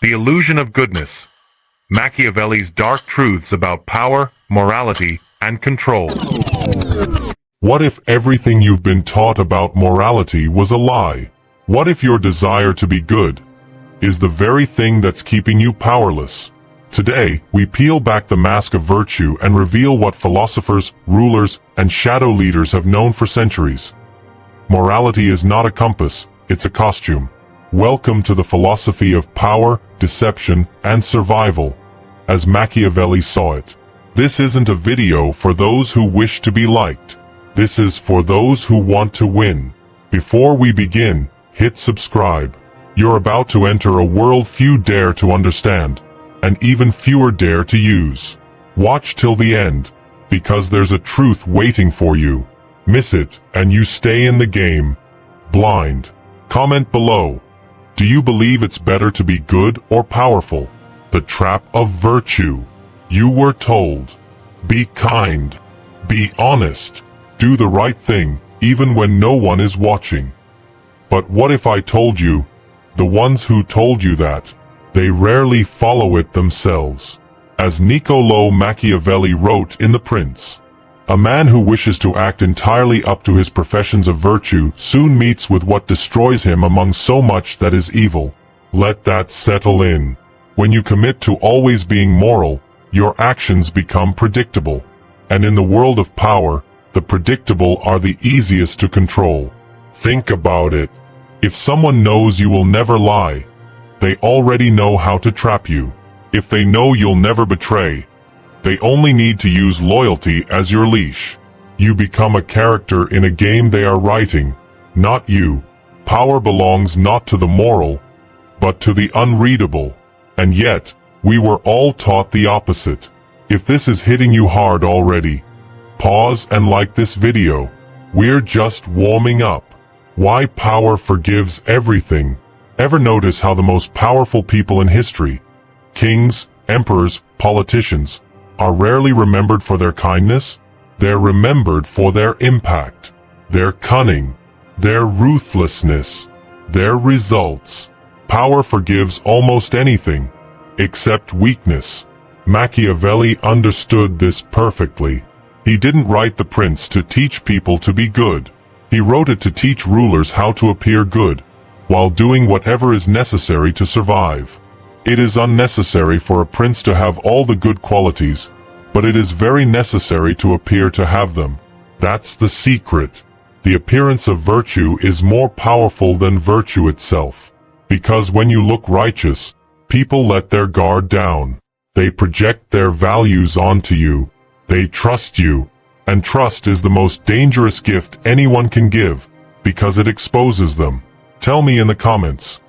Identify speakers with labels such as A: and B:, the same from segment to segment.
A: The Illusion of Goodness. Machiavelli's dark truths about power, morality, and control.
B: What if everything you've been taught about morality was a lie? What if your desire to be good is the very thing that's keeping you powerless? Today, we peel back the mask of virtue and reveal what philosophers, rulers, and shadow leaders have known for centuries. Morality is not a compass, it's a costume. Welcome to the philosophy of power, deception, and survival, as Machiavelli saw it. This isn't a video for those who wish to be liked. This is for those who want to win. Before we begin, hit subscribe. You're about to enter a world few dare to understand, and even fewer dare to use. Watch till the end, because there's a truth waiting for you. Miss it, and you stay in the game blind. Comment below. Do you believe it's better to be good or powerful? The trap of virtue. You were told, be kind, be honest, do the right thing, even when no one is watching. But what if I told you, the ones who told you that, they rarely follow it themselves? As Niccolò Machiavelli wrote in The Prince, a man who wishes to act entirely up to his professions of virtue soon meets with what destroys him among so much that is evil. Let that settle in. When you commit to always being moral, your actions become predictable. And in the world of power, the predictable are the easiest to control. Think about it. If someone knows you will never lie, they already know how to trap you. If they know you'll never betray, they only need to use loyalty as your leash. You become a character in a game they are writing, not you. Power belongs not to the moral, but to the unreadable. And yet, we were all taught the opposite. If this is hitting you hard already, pause and like this video. We're just warming up. Why power forgives everything. Ever notice how the most powerful people in history, kings, emperors, politicians, are rarely remembered for their kindness? They're remembered for their impact, their cunning, their ruthlessness, their results. Power forgives almost anything, except weakness. Machiavelli understood this perfectly. He didn't write The Prince to teach people to be good. He wrote it to teach rulers how to appear good, while doing whatever is necessary to survive. It is unnecessary for a prince to have all the good qualities, but it is very necessary to appear to have them. That's the secret. The appearance of virtue is more powerful than virtue itself. Because when you look righteous, people let their guard down. They project their values onto you. They trust you. And trust is the most dangerous gift anyone can give, because it exposes them. Tell me in the comments,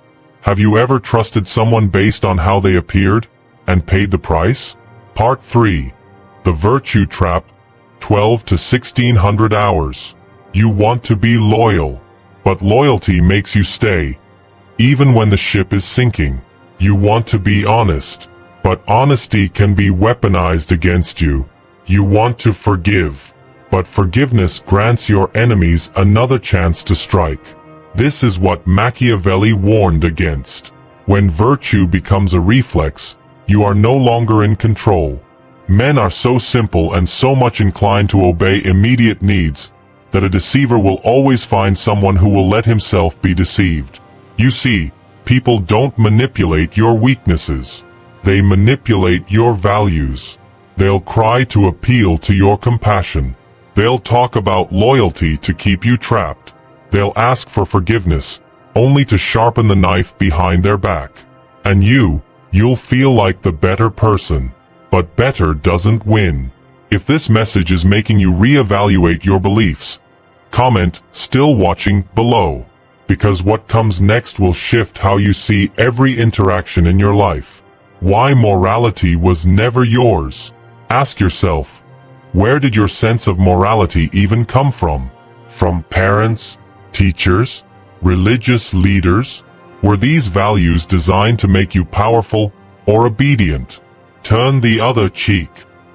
B: have you ever trusted someone based on how they appeared, and paid the price? Part 3. The Virtue Trap, 12 to 1600 hours. You want to be loyal, but loyalty makes you stay, even when the ship is sinking. You want to be honest, but honesty can be weaponized against you. You want to forgive, but forgiveness grants your enemies another chance to strike. This is what Machiavelli warned against. When virtue becomes a reflex, you are no longer in control. Men are so simple and so much inclined to obey immediate needs, that a deceiver will always find someone who will let himself be deceived. You see, people don't manipulate your weaknesses. They manipulate your values. They'll cry to appeal to your compassion. They'll talk about loyalty to keep you trapped. They'll ask for forgiveness, only to sharpen the knife behind their back. And you'll feel like the better person. But better doesn't win. If this message is making you reevaluate your beliefs, comment, "Still watching," below. Because what comes next will shift how you see every interaction in your life. Why morality was never yours. Ask yourself, where did your sense of morality even come from? From parents? Teachers? Religious leaders? Were these values designed to make you powerful or obedient? Turn the other cheek.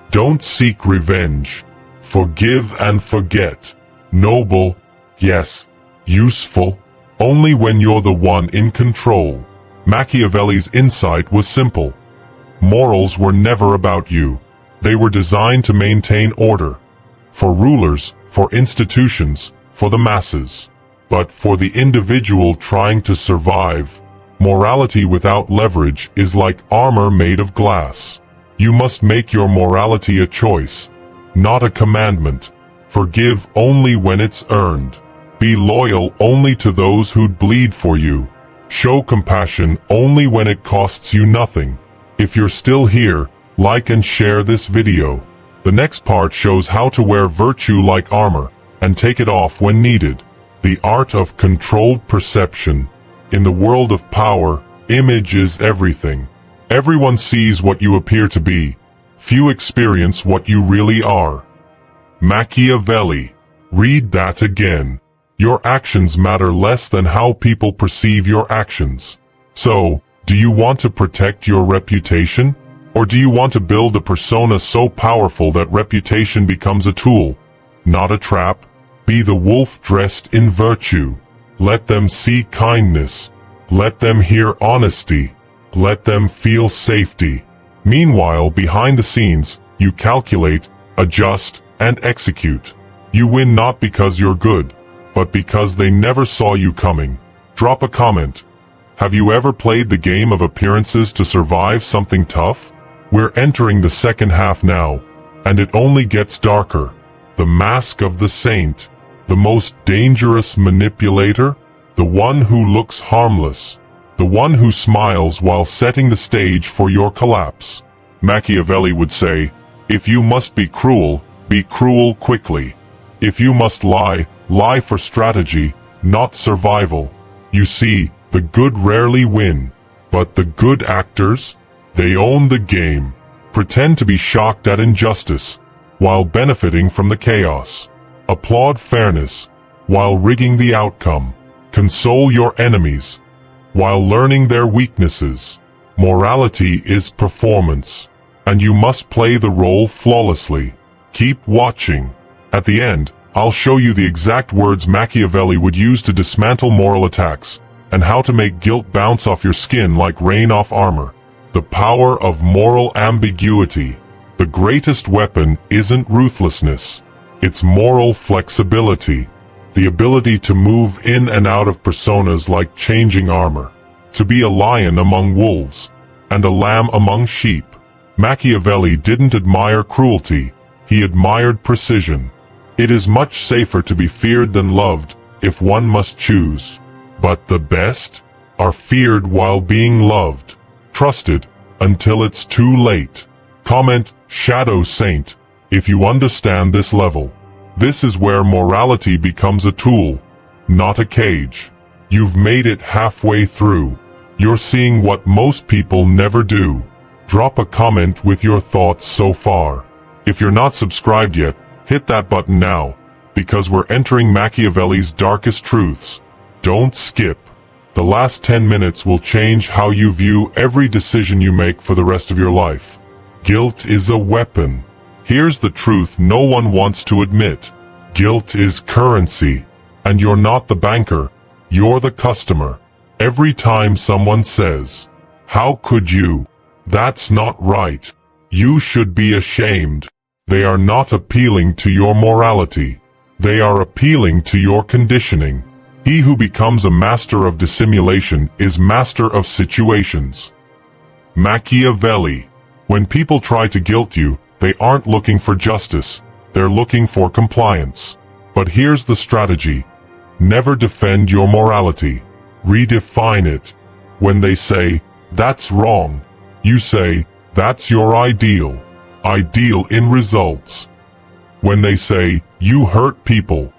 B: Don't seek revenge. Forgive and forget. Noble, yes. Useful, only when you're the one in control. Machiavelli's insight was simple. Morals were never about you. They were designed to maintain order. For rulers, for institutions, for the masses. But for the individual trying to survive, morality without leverage is like armor made of glass. You must make your morality a choice, not a commandment. Forgive only when it's earned. Be loyal only to those who'd bleed for you. Show compassion only when it costs you nothing. If you're still here, like and share this video. The next part shows how to wear virtue like armor, and take it off when needed. The art of controlled perception. In the world of power, image is everything. Everyone sees what you appear to be. Few experience what you really are. Machiavelli. Read that again. Your actions matter less than how people perceive your actions. So, do you want to protect your reputation? Or do you want to build a persona so powerful that reputation becomes a tool, not a trap? Be the wolf dressed in virtue. Let them see kindness. Let them hear honesty. Let them feel safety. Meanwhile, behind the scenes, you calculate, adjust, and execute. You win not because you're good, but because they never saw you coming. Drop a comment. Have you ever played the game of appearances to survive something tough? We're entering the second half now, and it only gets darker. The mask of the saint. The most dangerous manipulator? The one who looks harmless. The one who smiles while setting the stage for your collapse. Machiavelli would say, if you must be cruel quickly. If you must lie, lie for strategy, not survival. You see, the good rarely win. But the good actors? They own the game. Pretend to be shocked at injustice, while benefiting from the chaos. Applaud fairness, while rigging the outcome. Console your enemies, while learning their weaknesses. Morality is performance, and you must play the role flawlessly. Keep watching. At the end, I'll show you the exact words Machiavelli would use to dismantle moral attacks, and how to make guilt bounce off your skin like rain off armor. The power of moral ambiguity. The greatest weapon isn't ruthlessness. It's moral flexibility. The ability to move in and out of personas like changing armor. To be a lion among wolves, and a lamb among sheep. Machiavelli didn't admire cruelty. He admired precision. It is much safer to be feared than loved, if one must choose. But the best are feared while being loved. Trusted until it's too late. Comment, Shadow Saint, if you understand this level. This is where morality becomes a tool, not a cage. You've made it halfway through. You're seeing what most people never do. Drop a comment with your thoughts so far. If you're not subscribed yet, hit that button now, because we're entering Machiavelli's darkest truths. Don't skip. The last 10 minutes will change how you view every decision you make for the rest of your life. Guilt is a weapon. Here's the truth no one wants to admit. Guilt is currency. And you're not the banker. You're the customer. Every time someone says, "How could you? That's not right. You should be ashamed," they are not appealing to your morality. They are appealing to your conditioning. He who becomes a master of dissimulation is master of situations. Machiavelli. When people try to guilt you, they aren't looking for justice. They're looking for compliance. But here's the strategy. Never defend your morality. Redefine it. When they say, "That's wrong," you say, "That's your ideal." Ideal in results. When they say, "You hurt people,"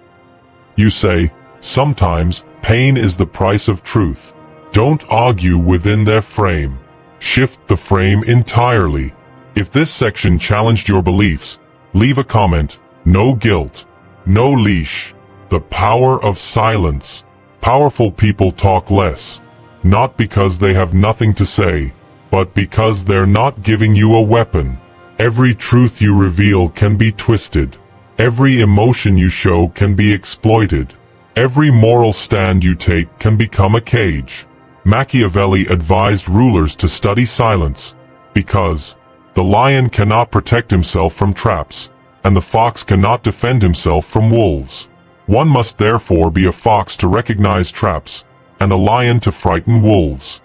B: you say, "Sometimes, pain is the price of truth." Don't argue within their frame. Shift the frame entirely. If this section challenged your beliefs, leave a comment. No guilt. No leash. The power of silence. Powerful people talk less. Not because they have nothing to say, but because they're not giving you a weapon. Every truth you reveal can be twisted. Every emotion you show can be exploited. Every moral stand you take can become a cage. Machiavelli advised rulers to study silence, because the lion cannot protect himself from traps, and the fox cannot defend himself from wolves. One must therefore be a fox to recognize traps, and a lion to frighten wolves.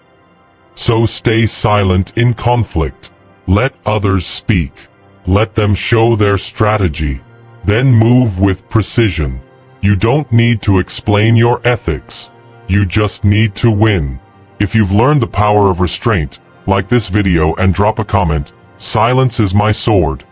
B: So stay silent in conflict. Let others speak. Let them show their strategy. Then move with precision. You don't need to explain your ethics. You just need to win. If you've learned the power of restraint, like this video and drop a comment. Silence is my sword.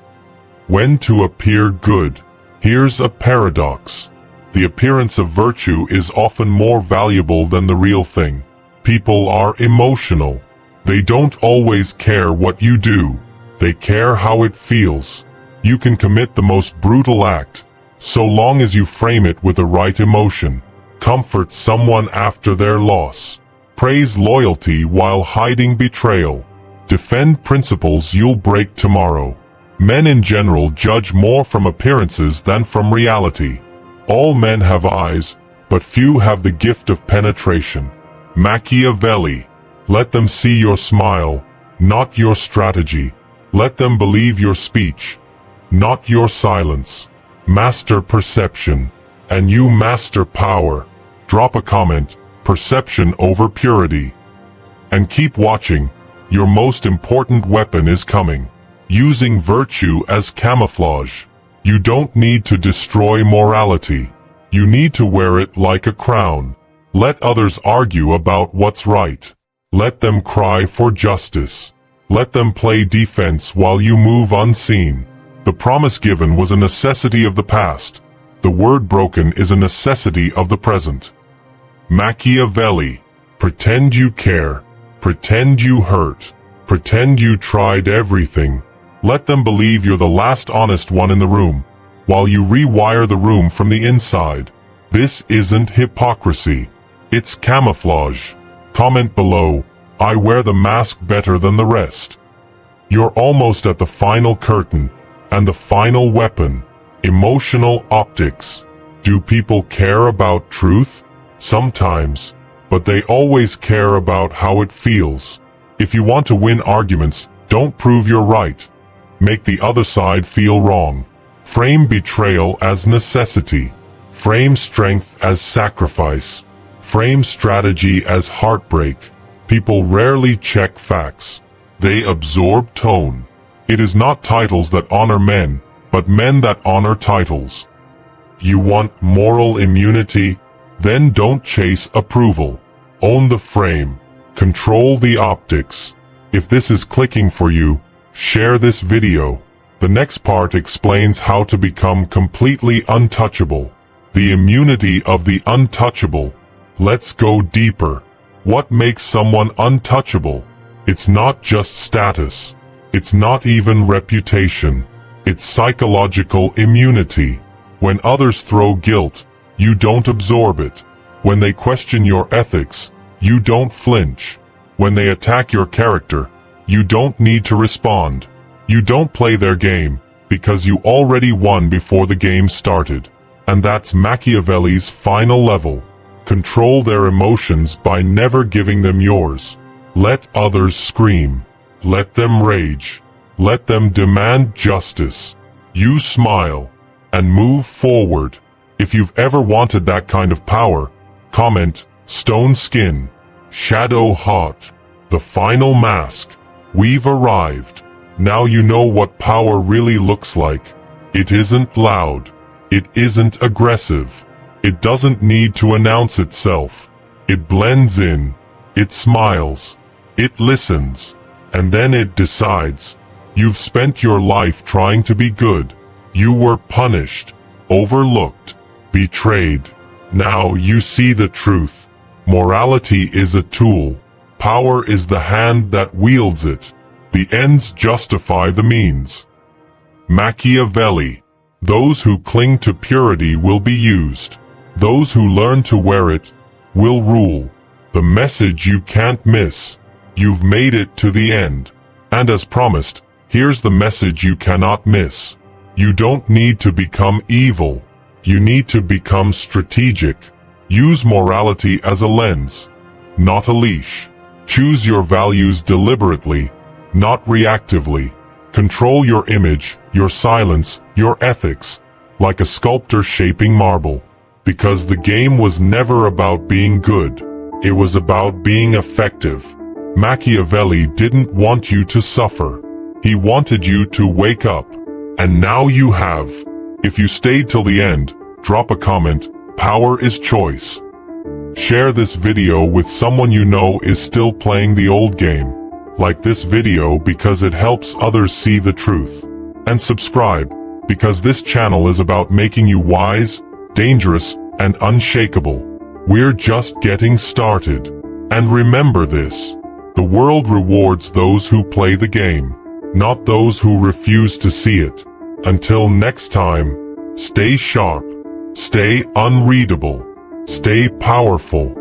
B: When to appear good. Here's a paradox. The appearance of virtue is often more valuable than the real thing. People are emotional. They don't always care what you do. They care how it feels. You can commit the most brutal act, so long as you frame it with the right emotion. Comfort someone after their loss. Praise loyalty while hiding betrayal. Defend principles you'll break tomorrow. Men in general judge more from appearances than from reality. All men have eyes, but few have the gift of penetration. Machiavelli. Let them see your smile, not your strategy. Let them believe your speech, not your silence. Master perception, and you master power. Drop a comment, perception over purity. And keep watching, your most important weapon is coming. Using virtue as camouflage. You don't need to destroy morality. You need to wear it like a crown. Let others argue about what's right. Let them cry for justice. Let them play defense while you move unseen. The promise given was a necessity of the past. The word broken is a necessity of the present. Machiavelli. Pretend you care. Pretend you hurt. Pretend you tried everything. Let them believe you're the last honest one in the room, while you rewire the room from the inside. This isn't hypocrisy. It's camouflage. Comment below, I wear the mask better than the rest. You're almost at the final curtain, and the final weapon. Emotional optics. Do people care about truth? Sometimes, but they always care about how it feels. If you want to win arguments, don't prove you're right. Make the other side feel wrong. Frame betrayal as necessity. Frame strength as sacrifice. Frame strategy as heartbreak. People rarely check facts. They absorb tone. It is not titles that honor men, but men that honor titles. You want moral immunity? Then don't chase approval. Own the frame. Control the optics. If this is clicking for you, share this video. The next part explains how to become completely untouchable. The immunity of the untouchable. Let's go deeper. What makes someone untouchable? It's not just status. It's not even reputation. It's psychological immunity. When others throw guilt, you don't absorb it. When they question your ethics, you don't flinch. When they attack your character, you don't need to respond. You don't play their game, because you already won before the game started. And that's Machiavelli's final level. Control their emotions by never giving them yours. Let others scream. Let them rage. Let them demand justice. You smile and move forward. If you've ever wanted that kind of power, comment, stone skin, shadow hot, the final mask. We've arrived. Now you know what power really looks like. It isn't loud. It isn't aggressive. It doesn't need to announce itself. It blends in. It smiles. It listens. And then it decides. You've spent your life trying to be good. You were punished, overlooked, betrayed. Now you see the truth. Morality is a tool. Power is the hand that wields it. The ends justify the means. Machiavelli. Those who cling to purity will be used. Those who learn to wear it will rule. The message you can't miss. You've made it to the end. And as promised, here's the message you cannot miss. You don't need to become evil. You need to become strategic. Use morality as a lens. not a leash. Choose your values deliberately, not reactively. Control your image, your silence, your ethics, like a sculptor shaping marble. Because the game was never about being good. It was about being effective. Machiavelli didn't want you to suffer. He wanted you to wake up. And now you have. If you stayed till the end, drop a comment. Power is choice. Share this video with someone you know is still playing the old game. Like this video because it helps others see the truth. And subscribe, because this channel is about making you wise, dangerous, and unshakable. We're just getting started. And remember this. The world rewards those who play the game, not those who refuse to see it. Until next time, stay sharp, stay unreadable, stay powerful.